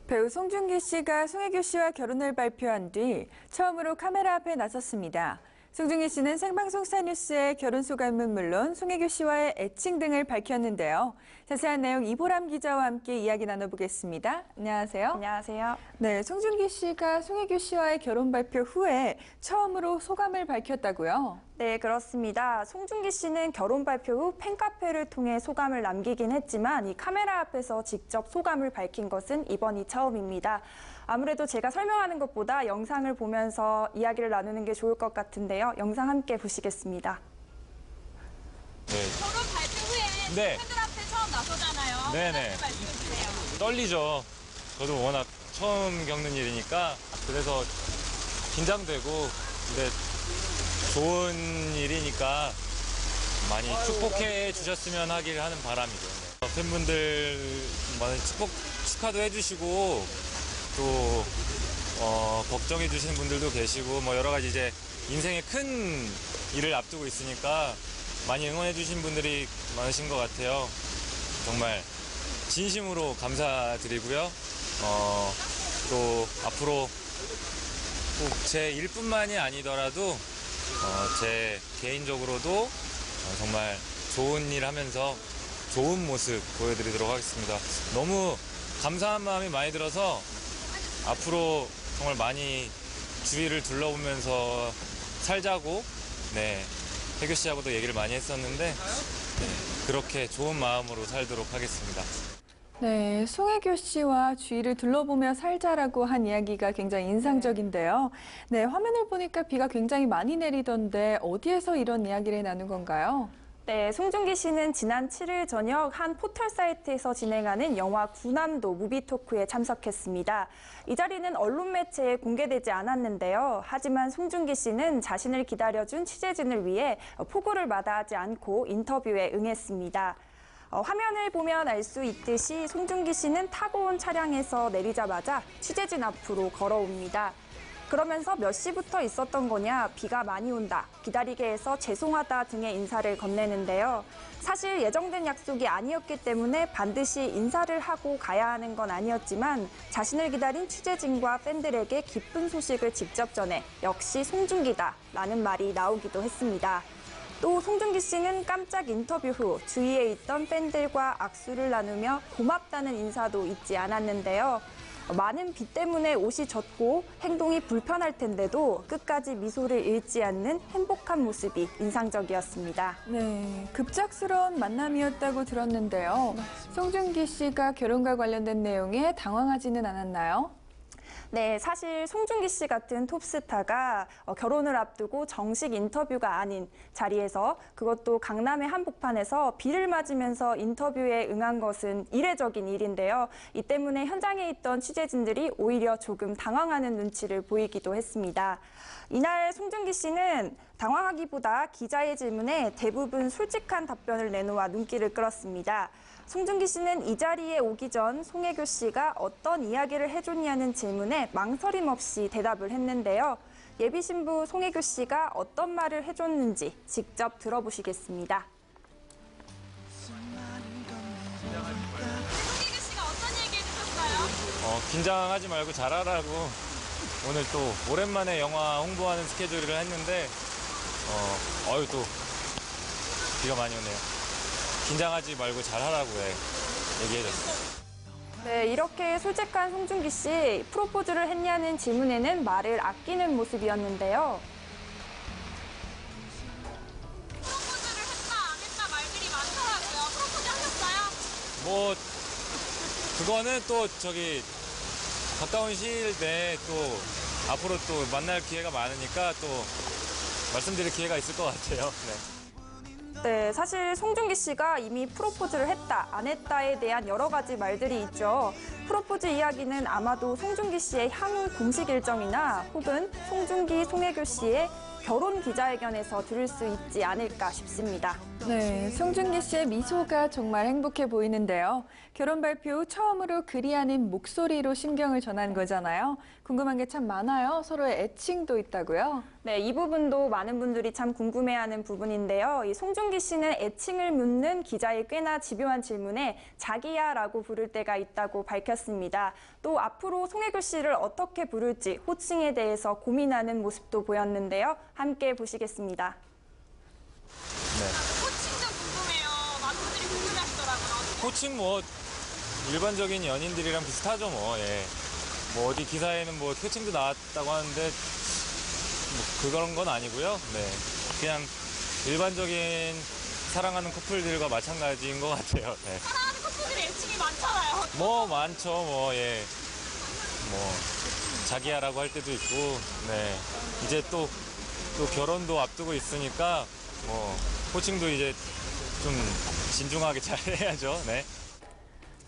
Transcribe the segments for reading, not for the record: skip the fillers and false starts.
배우 송중기 씨가 송혜교 씨와 결혼을 발표한 뒤 처음으로 카메라 앞에 나섰습니다. 송중기 씨는 생방송 스타뉴스의 결혼 소감은 물론 송혜교 씨와의 애칭 등을 밝혔는데요. 자세한 내용 이보람 기자와 함께 이야기 나눠보겠습니다. 안녕하세요. 안녕하세요. 네, 송중기 씨가 송혜교 씨와의 결혼 발표 후에 처음으로 소감을 밝혔다고요? 네, 그렇습니다. 송중기 씨는 결혼 발표 후 팬카페를 통해 소감을 남기긴 했지만 이 카메라 앞에서 직접 소감을 밝힌 것은 이번이 처음입니다. 아무래도 제가 설명하는 것보다 영상을 보면서 이야기를 나누는 게 좋을 것 같은데요. 영상 함께 보시겠습니다. 네. 결혼 발표 후에 네. 팬들 앞에 처음 나서잖아요. 네네. 말씀해주세요. 떨리죠. 저도 워낙 처음 겪는 일이니까 그래서 긴장되고 근데 좋은 일이니까 많이 축복해 주셨으면 하길 하는 바람이죠. 네. 팬분들 많이 축하도 해주시고 또 걱정해 주시는 분들도 계시고 뭐 여러 가지 이제 인생의 큰 일을 앞두고 있으니까 많이 응원해 주신 분들이 많으신 것 같아요. 정말 진심으로 감사드리고요. 또 앞으로 꼭 제 일뿐만이 아니더라도 제 개인적으로도 정말 좋은 일 하면서 좋은 모습 보여드리도록 하겠습니다. 너무 감사한 마음이 많이 들어서 앞으로 정말 많이 주위를 둘러보면서 살자고 혜교 씨하고도 얘기를 많이 했었는데 그렇게 좋은 마음으로 살도록 하겠습니다. 네, 송혜교 씨와 주위를 둘러보며 살자라고 한 이야기가 굉장히 인상적인데요. 네, 화면을 보니까 비가 굉장히 많이 내리던데 어디에서 이런 이야기를 나눈 건가요? 네, 송중기 씨는 지난 7일 저녁 한 포털 사이트에서 진행하는 영화 구남도 무비토크에 참석했습니다. 이 자리는 언론 매체에 공개되지 않았는데요. 하지만 송중기 씨는 자신을 기다려준 취재진을 위해 폭우를 마다하지 않고 인터뷰에 응했습니다. 화면을 보면 알 수 있듯이 송중기 씨는 타고 온 차량에서 내리자마자 취재진 앞으로 걸어옵니다. 그러면서 몇 시부터 있었던 거냐, 비가 많이 온다, 기다리게 해서 죄송하다 등의 인사를 건네는데요. 사실 예정된 약속이 아니었기 때문에 반드시 인사를 하고 가야 하는 건 아니었지만 자신을 기다린 취재진과 팬들에게 기쁜 소식을 직접 전해 역시 송중기다라는 말이 나오기도 했습니다. 또 송중기 씨는 깜짝 인터뷰 후 주위에 있던 팬들과 악수를 나누며 고맙다는 인사도 잊지 않았는데요. 많은 비 때문에 옷이 젖고 행동이 불편할 텐데도 끝까지 미소를 잃지 않는 행복한 모습이 인상적이었습니다. 네, 급작스러운 만남이었다고 들었는데요. 송중기 씨가 결혼과 관련된 내용에 당황하지는 않았나요? 네, 사실 송중기 씨 같은 톱스타가 결혼을 앞두고 정식 인터뷰가 아닌 자리에서 그것도 강남의 한복판에서 비를 맞으면서 인터뷰에 응한 것은 이례적인 일인데요. 이 때문에 현장에 있던 취재진들이 오히려 조금 당황하는 눈치를 보이기도 했습니다. 이날 송중기 씨는 당황하기보다 기자의 질문에 대부분 솔직한 답변을 내놓아 눈길을 끌었습니다. 송중기 씨는 이 자리에 오기 전 송혜교 씨가 어떤 이야기를 해줬냐는 질문에 망설임 없이 대답을 했는데요. 예비 신부 송혜교 씨가 어떤 말을 해줬는지 직접 들어보시겠습니다. 송혜교 씨가 어떤 얘기 해주셨어요? 긴장하지 말고 잘하라고 오늘 또 오랜만에 영화 홍보하는 스케줄을 했는데 또 비가 많이 오네요. 긴장하지 말고 잘하라고 얘기해줬어요. 네, 이렇게 솔직한 송중기 씨, 프로포즈를 했냐는 질문에는 말을 아끼는 모습이었는데요. 프로포즈를 했다 안 했다 말들이 많더라고요. 프로포즈 하셨어요? 뭐 그거는 또 가까운 시일 내에 또 앞으로 또 만날 기회가 많으니까 또 말씀드릴 기회가 있을 것 같아요. 네, 사실 송중기 씨가 이미 프로포즈를 했다, 안 했다에 대한 여러 가지 말들이 있죠. 프로포즈 이야기는 아마도 송중기 씨의 향후 공식 일정이나 혹은 송중기, 송혜교 씨의 결혼 기자회견에서 들을 수 있지 않을까 싶습니다. 네, 송중기 씨의 미소가 정말 행복해 보이는데요. 결혼 발표 후 처음으로 글이 아닌 목소리로 심경을 전한 거잖아요. 궁금한 게 참 많아요. 서로의 애칭도 있다고요? 네, 이 부분도 많은 분들이 참 궁금해하는 부분인데요. 이 송중기 씨는 애칭을 묻는 기자의 꽤나 집요한 질문에 자기야라고 부를 때가 있다고 밝혔습니다. 또 앞으로 송혜교 씨를 어떻게 부를지 호칭에 대해서 고민하는 모습도 보였는데요. 함께 보시겠습니다. 호칭 좀 궁금해요. 많은 분들이 궁금해하시더라고요. 호칭 뭐 일반적인 연인들이랑 비슷하죠 뭐. 예. 뭐 어디 기사에는 뭐 호칭도 나왔다고 하는데 뭐 그런 건 아니고요. 네. 그냥 일반적인 사랑하는 커플들과 마찬가지인 것 같아요. 네. 사랑하는 커플들이 애칭이 많잖아요. 뭐 많죠 뭐. 예. 뭐 자기야라고 할 때도 있고. 네. 이제 또 결혼도 앞두고 있으니까 뭐 호칭도 이제 좀 진중하게 잘 해야죠. 네.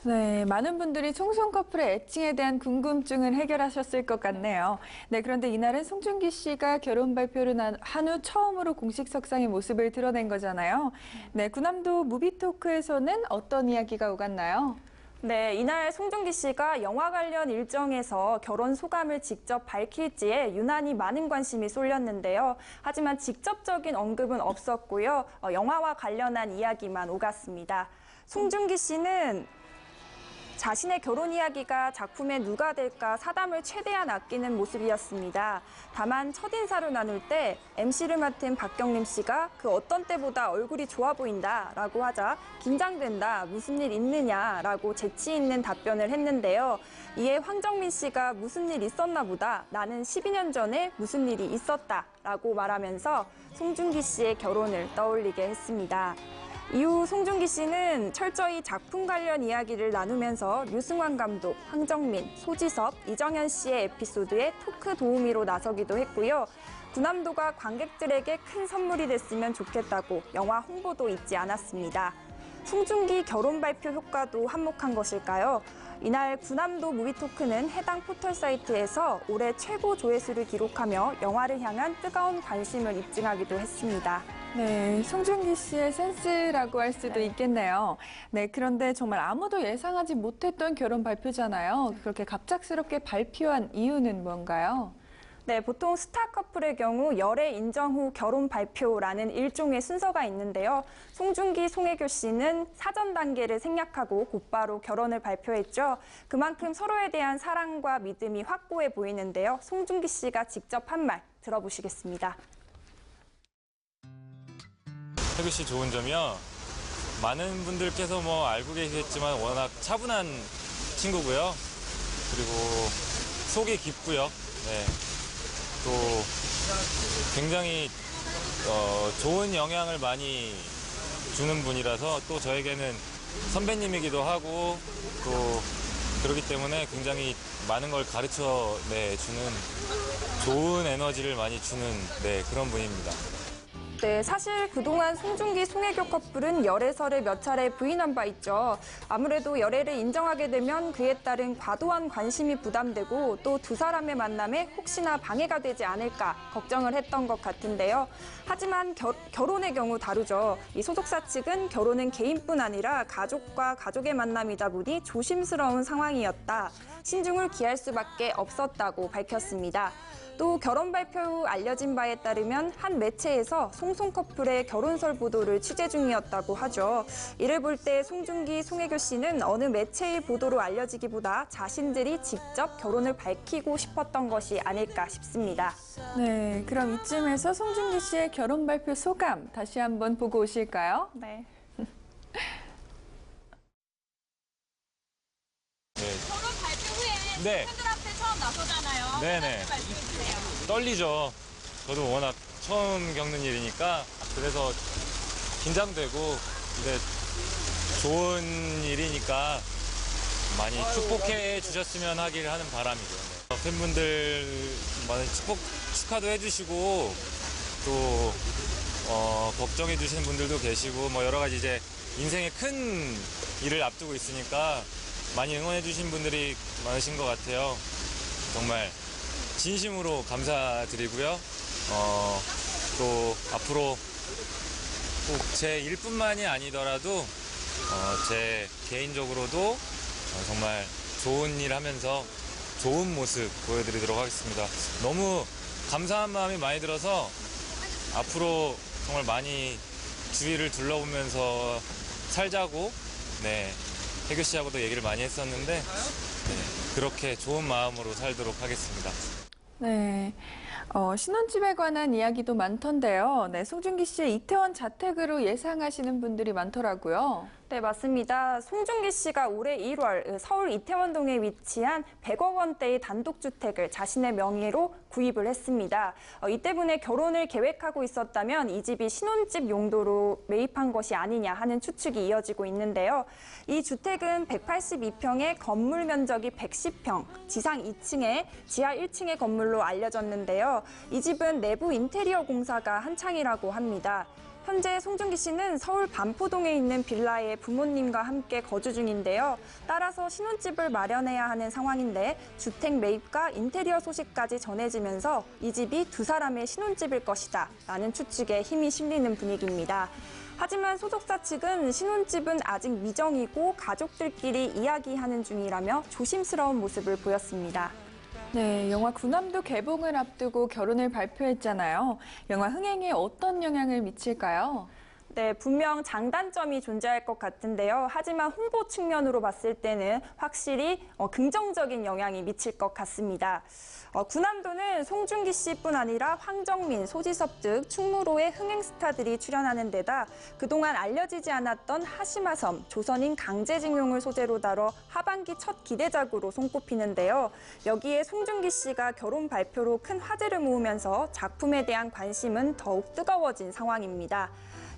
네, 많은 분들이 총성 커플의 애칭에 대한 궁금증을 해결하셨을 것 같네요. 네, 그런데 이날은 송중기 씨가 결혼 발표를 한 후 처음으로 공식 석상의 모습을 드러낸 거잖아요. 네, 구남도 무비토크에서는 어떤 이야기가 오갔나요? 네, 이날 송중기 씨가 영화 관련 일정에서 결혼 소감을 직접 밝힐지에 유난히 많은 관심이 쏠렸는데요. 하지만 직접적인 언급은 없었고요. 영화와 관련한 이야기만 오갔습니다. 송중기 씨는 자신의 결혼 이야기가 작품에 누가 될까 사담을 최대한 아끼는 모습이었습니다. 다만 첫인사를 나눌 때 MC를 맡은 박경림 씨가 그 어떤 때보다 얼굴이 좋아 보인다라고 하자 긴장된다, 무슨 일 있느냐라고 재치 있는 답변을 했는데요. 이에 황정민 씨가 무슨 일 있었나 보다, 나는 12년 전에 무슨 일이 있었다라고 말하면서 송중기 씨의 결혼을 떠올리게 했습니다. 이후 송중기 씨는 철저히 작품 관련 이야기를 나누면서 류승환 감독, 황정민, 소지섭, 이정현 씨의 에피소드에 토크 도우미로 나서기도 했고요. 구남도가 관객들에게 큰 선물이 됐으면 좋겠다고 영화 홍보도 잊지 않았습니다. 송중기 결혼 발표 효과도 한몫한 것일까요? 이날 구남도 무비토크는 해당 포털 사이트에서 올해 최고 조회수를 기록하며 영화를 향한 뜨거운 관심을 입증하기도 했습니다. 네, 송중기 씨의 센스라고 할 수도 있겠네요. 네, 그런데 정말 아무도 예상하지 못했던 결혼 발표잖아요. 그렇게 갑작스럽게 발표한 이유는 뭔가요? 네, 보통 스타 커플의 경우 열애 인정 후 결혼 발표라는 일종의 순서가 있는데요. 송중기, 송혜교 씨는 사전 단계를 생략하고 곧바로 결혼을 발표했죠. 그만큼 서로에 대한 사랑과 믿음이 확고해 보이는데요. 송중기 씨가 직접 한 말 들어보시겠습니다. 혜교 씨 좋은 점이요. 많은 분들께서 뭐 알고 계시겠지만 워낙 차분한 친구고요. 그리고 속이 깊고요. 네. 또 굉장히 좋은 영향을 많이 주는 분이라서 또 저에게는 선배님이기도 하고 또 그렇기 때문에 굉장히 많은 걸 가르쳐 주는 좋은 에너지를 많이 주는 그런 분입니다. 네, 사실 그동안 송중기, 송혜교 커플은 열애설에 몇 차례 부인한 바 있죠. 아무래도 열애를 인정하게 되면 그에 따른 과도한 관심이 부담되고 또 두 사람의 만남에 혹시나 방해가 되지 않을까 걱정을 했던 것 같은데요. 하지만 결혼의 경우 다르죠. 이 소속사 측은 결혼은 개인뿐 아니라 가족과 가족의 만남이다 보니 조심스러운 상황이었다. 신중을 기할 수밖에 없었다고 밝혔습니다. 또 결혼 발표 후 알려진 바에 따르면 한 매체에서 송송 커플의 결혼설 보도를 취재 중이었다고 하죠. 이를 볼 때 송중기, 송혜교 씨는 어느 매체의 보도로 알려지기보다 자신들이 직접 결혼을 밝히고 싶었던 것이 아닐까 싶습니다. 네, 그럼 이쯤에서 송중기 씨의 결혼 발표 소감 다시 한번 보고 오실까요? 네. 결혼 발표 후에 네. 팬들 앞에 처음 나서잖아요. 네네. 말씀해 주세요. 떨리죠. 저도 워낙 처음 겪는 일이니까 그래서 긴장되고 근데 좋은 일이니까 많이 축복해 주셨으면 하길 하는 바람이죠. 네. 팬분들 많은 축하도 해주시고 또 걱정해 주시는 분들도 계시고 뭐 여러 가지 이제 인생에 큰 일을 앞두고 있으니까 많이 응원해 주신 분들이 많으신 것 같아요. 정말 진심으로 감사드리고요. 또 앞으로 꼭 제 일뿐만이 아니더라도 제 개인적으로도 정말 좋은 일 하면서 좋은 모습 보여드리도록 하겠습니다. 너무 감사한 마음이 많이 들어서 앞으로 정말 많이 주위를 둘러보면서 살자고 혜교 씨하고도 얘기를 많이 했었는데 그렇게 좋은 마음으로 살도록 하겠습니다. 네. 신혼집에 관한 이야기도 많던데요. 네, 송중기 씨의 이태원 자택으로 예상하시는 분들이 많더라고요. 네, 맞습니다. 송중기 씨가 올해 1월 서울 이태원동에 위치한 100억 원대의 단독주택을 자신의 명의로 구입을 했습니다. 이 때문에 결혼을 계획하고 있었다면 이 집이 신혼집 용도로 매입한 것이 아니냐 하는 추측이 이어지고 있는데요. 이 주택은 182평에 건물 면적이 110평, 지상 2층에 지하 1층의 건물로 알려졌는데요. 이 집은 내부 인테리어 공사가 한창이라고 합니다. 현재 송중기 씨는 서울 반포동에 있는 빌라에 부모님과 함께 거주 중인데요. 따라서 신혼집을 마련해야 하는 상황인데 주택 매입과 인테리어 소식까지 전해지면서 이 집이 두 사람의 신혼집일 것이다 라는 추측에 힘이 실리는 분위기입니다. 하지만 소속사 측은 신혼집은 아직 미정이고 가족들끼리 이야기하는 중이라며 조심스러운 모습을 보였습니다. 네, 영화 군함도 개봉을 앞두고 결혼을 발표했잖아요. 영화 흥행에 어떤 영향을 미칠까요? 네, 분명 장단점이 존재할 것 같은데요. 하지만 홍보 측면으로 봤을 때는 확실히 긍정적인 영향이 미칠 것 같습니다. 군함도는 송중기 씨뿐 아니라 황정민, 소지섭 등 충무로의 흥행 스타들이 출연하는 데다 그동안 알려지지 않았던 하시마섬, 조선인 강제징용을 소재로 다뤄 하반기 첫 기대작으로 손꼽히는데요. 여기에 송중기 씨가 결혼 발표로 큰 화제를 모으면서 작품에 대한 관심은 더욱 뜨거워진 상황입니다.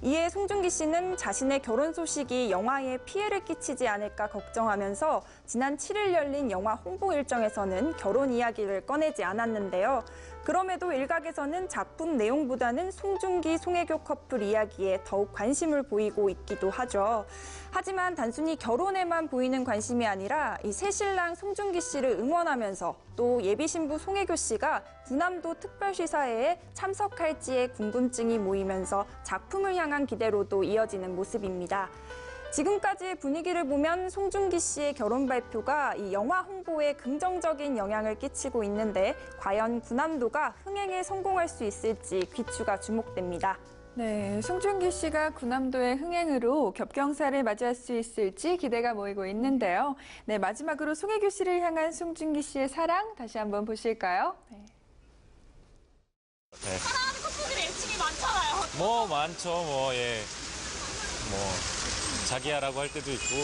이에 송중기 씨는 자신의 결혼 소식이 영화에 피해를 끼치지 않을까 걱정하면서 지난 7일 열린 영화 홍보 일정에서는 결혼 이야기를 꺼내지 않았는데요. 그럼에도 일각에서는 작품 내용보다는 송중기, 송혜교 커플 이야기에 더욱 관심을 보이고 있기도 하죠. 하지만 단순히 결혼에만 보이는 관심이 아니라 이 새신랑 송중기 씨를 응원하면서 또 예비신부 송혜교 씨가 군함도 특별시사회에 참석할지에 궁금증이 모이면서 작품을 향한 기대로도 이어지는 모습입니다. 지금까지의 분위기를 보면 송중기 씨의 결혼 발표가 이 영화 홍보에 긍정적인 영향을 끼치고 있는데 과연 군함도가 흥행에 성공할 수 있을지 귀추가 주목됩니다. 네, 송중기 씨가 군함도의 흥행으로 겹경사를 맞이할 수 있을지 기대가 모이고 있는데요. 네, 마지막으로 송혜교 씨를 향한 송중기 씨의 사랑 다시 한번 보실까요? 네. 사랑하는 커플들이 애칭이 많잖아요. 많죠. 자기야라고 할 때도 있고,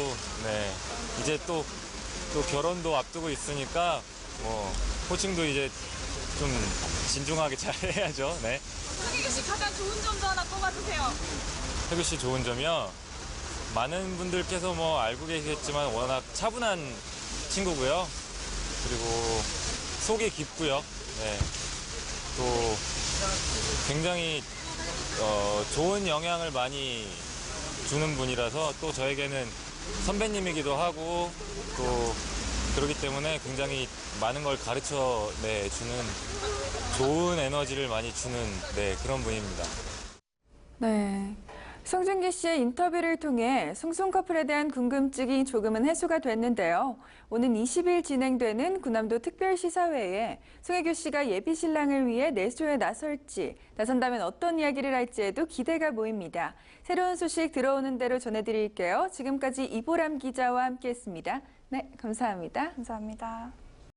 이제 또 결혼도 앞두고 있으니까, 호칭도 이제 좀 진중하게 잘 해야죠. 네. 송혜교 씨 가장 좋은 점도 하나 꼽아주세요. 혜교 씨 좋은 점이요. 많은 분들께서 알고 계시겠지만 워낙 차분한 친구고요. 그리고 속이 깊고요. 또 굉장히 좋은 영향을 많이 주는 분이라서 또 저에게는 선배님이기도 하고 또 그렇기 때문에 굉장히 많은 걸 가르쳐 주는 좋은 에너지를 많이 주는 그런 분입니다. 네. 송중기 씨의 인터뷰를 통해 송송 커플에 대한 궁금증이 조금은 해소가 됐는데요. 오는 20일 진행되는 군함도 특별시사회에 송혜교 씨가 예비 신랑을 위해 내조에 나선다면 어떤 이야기를 할지에도 기대가 모입니다. 새로운 소식 들어오는 대로 전해드릴게요. 지금까지 이보람 기자와 함께했습니다. 네, 감사합니다. 감사합니다.